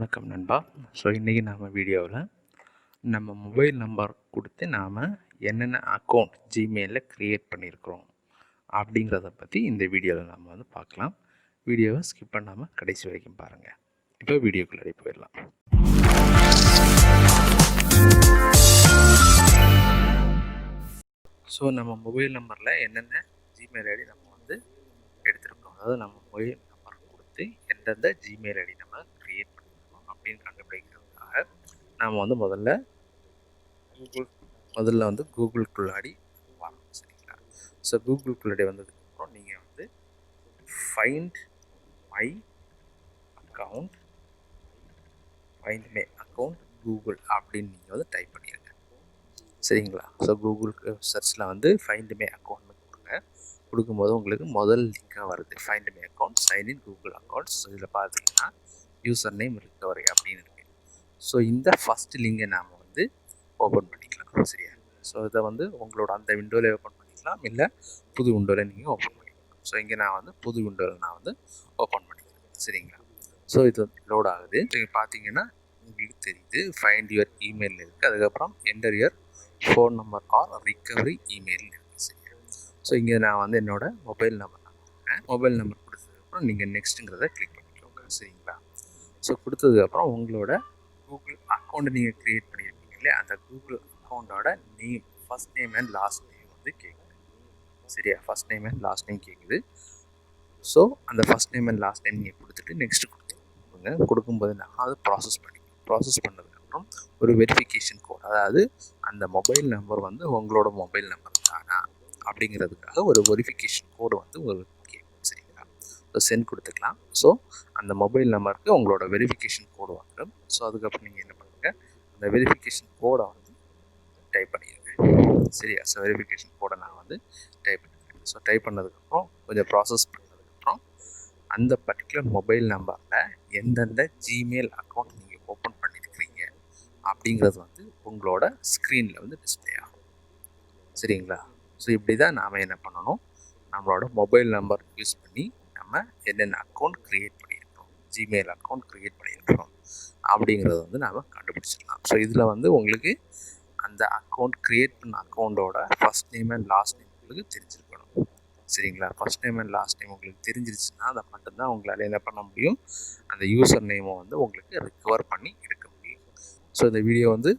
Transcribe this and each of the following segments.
வணக்கம் நண்பா. ஸோ இன்றைக்கி நம்ம வீடியோவில் நம்ம மொபைல் நம்பர் கொடுத்து நாம் என்னென்ன அக்கௌண்ட் ஜிமெயிலில் க்ரியேட் பண்ணியிருக்கிறோம் அப்படிங்கிறத பற்றி இந்த வீடியோவில் நம்ம வந்து பார்க்கலாம். வீடியோவை ஸ்கிப் பண்ணாமல் கடைசி வரைக்கும் பாருங்கள். இப்போ வீடியோக்குள்ளே போயிடலாம். ஸோ நம்ம மொபைல் நம்பரில் என்னென்ன ஜிமெயில் ஐடி நம்ம வந்து எடுத்திருக்கோம், அதாவது நம்ம மொபைல் நம்பர் கொடுத்து எந்தெந்த ஜிமெயில் ஐடி நம்ம க்ரியேட் பண்ணியிருக்கோம் அப்படின்னு கண்டுபிடிக்கிறதுக்காக நாம் வந்து முதல்ல வந்து கூகுளுக்குள்ளாடி வரணும். சரிங்களா? ஸோ கூகுளுக்குள்ளாடி வந்ததுக்கப்புறம் நீங்கள் வந்து ஃபைண்ட் மை அக்கௌண்ட் கூகுள் அப்படின்னு நீங்கள் வந்து டைப் பண்ணிடுங்க. சரிங்களா? ஸோ கூகுளுக்கு சர்ச்சில் வந்து ஃபைண்ட் மை அக்கௌண்ட்னு கொடுங்க. கொடுக்கும்போது உங்களுக்கு முதல் லிங்காக வருது find my account sign in Google accounts. So இதில் பார்த்தீங்கன்னா யூசர் நேம் ரிகவரி அப்படின்னு இருக்குது. ஸோ இந்த ஃபஸ்ட் லிங்கை நாம் வந்து ஓப்பன் பண்ணிக்கலாம். சரியா? ஸோ இதை வந்து உங்களோட அந்த விண்டோவில் ஓப்பன் பண்ணிக்கலாம், இல்லை புது விண்டோவில் நீங்கள் ஓப்பன் பண்ணிக்கலாம். ஸோ இங்கே நான் வந்து புது விண்டோவில் நான் வந்து ஓப்பன் பண்ணிக்கிறேன். சரிங்களா? ஸோ இது வந்து லோட் ஆகுது. நீங்கள் பார்த்தீங்கன்னா உங்களுக்கு தெரியுது ஃபைண்ட் யுவர் இமெயில் இருக்குது, அதுக்கப்புறம் enter your phone number or recovery email இருக்குது. சரியா? ஸோ இங்கே நான் வந்து என்னோடய மொபைல் நம்பர் கொடுத்ததுக்கப்புறம் நீங்கள் நெக்ஸ்ட்டுங்கிறத கிளிக் பண்ணிக்கோங்க. சரிங்களா? ஸோ கொடுத்ததுக்கப்புறம் உங்களோட கூகுள் அக்கௌண்ட்டை நீங்கள் க்ரியேட் பண்ணியிருக்கீங்க இல்லையா, அந்த கூகுள் அக்கௌண்ட்டோட name, first name and last name வந்து கேட்குது. சரியா? First name and last name கேட்குது. ஸோ அந்த first name and last name நீங்கள் கொடுத்துட்டு நெக்ஸ்ட்டு கொடுக்கும்போது நான் அதை ப்ராசஸ் பண்ணதுக்கப்புறம் ஒரு வெரிஃபிகேஷன் கோட், அதாவது அந்த மொபைல் நம்பர் வந்து உங்களோட மொபைல் நம்பர் தானா அப்படிங்கிறதுக்காக ஒரு வெரிஃபிகேஷன் கோடு வந்து உங்களுக்கு கேட்கும். சரிங்களா? ஸோ சென்ட் கொடுத்துக்கலாம். ஸோ அந்த மொபைல் நம்பருக்கு உங்களோட வெரிஃபிகேஷன் கோடு வந்துடும். ஸோ அதுக்கப்புறம் நீங்கள் என்ன பண்ணுங்கள், அந்த வெரிஃபிகேஷன் கோடை வந்து டைப் பண்ணிடுங்க. சரியா? ஸோ வெரிஃபிகேஷன் கோடை நான் வந்து டைப் பண்ணிடுறேன். ஸோ டைப் பண்ணதுக்கப்புறம் கொஞ்சம் ப்ராசஸ் பண்ணதுக்கப்புறம் அந்த பர்டிகுலர் மொபைல் நம்பரில் எந்தெந்த ஜிமெயில் அக்கௌண்ட் நீங்கள் ஓப்பன் பண்ணியிருக்கிறீங்க அப்படிங்கிறது வந்து உங்களோட ஸ்க்ரீனில் வந்து டிஸ்பிளே ஆகும். சரிங்களா? ஸோ இப்படி தான் நாம் என்ன பண்ணணும், நம்மளோட மொபைல் நம்பர் யூஸ் பண்ணி நம்ம என்னென்ன அக்கௌண்ட் க்ரியேட் பண்ணியிருக்கோம், ஜிமெயில் அக்கௌண்ட் க்ரியேட் பண்ணியிருக்கிறோம் அப்படிங்கிறத வந்து நாம் கண்டுபிடிச்சிடலாம். ஸோ இதில் வந்து உங்களுக்கு அந்த அக்கௌண்ட் க்ரியேட் பண்ண அக்கௌண்ட்டோட first name and last name உங்களுக்கு தெரிஞ்சிருக்கணும். சரிங்களா? First name and last name உங்களுக்கு தெரிஞ்சிருச்சுன்னா அதை மட்டும்தான் உங்களால் என்ன பண்ண முடியும், அந்த யூசர் நேமை வந்து உங்களுக்கு ரிகவர் பண்ணி எடுக்க முடியும். ஸோ இந்த வீடியோ வந்து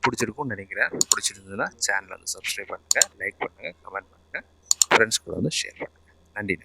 பிடிச்சிருக்கும்னு நினைக்கிறேன். பிடிச்சிருந்ததுன்னா சேனலை வந்து சப்ஸ்கிரைப் பண்ணுங்கள், லைக் பண்ணுங்கள், கமெண்ட் பண்ணுங்கள், ஃப்ரெண்ட்ஸ் கூட வந்து ஷேர் பண்ணுங்கள். நன்றி.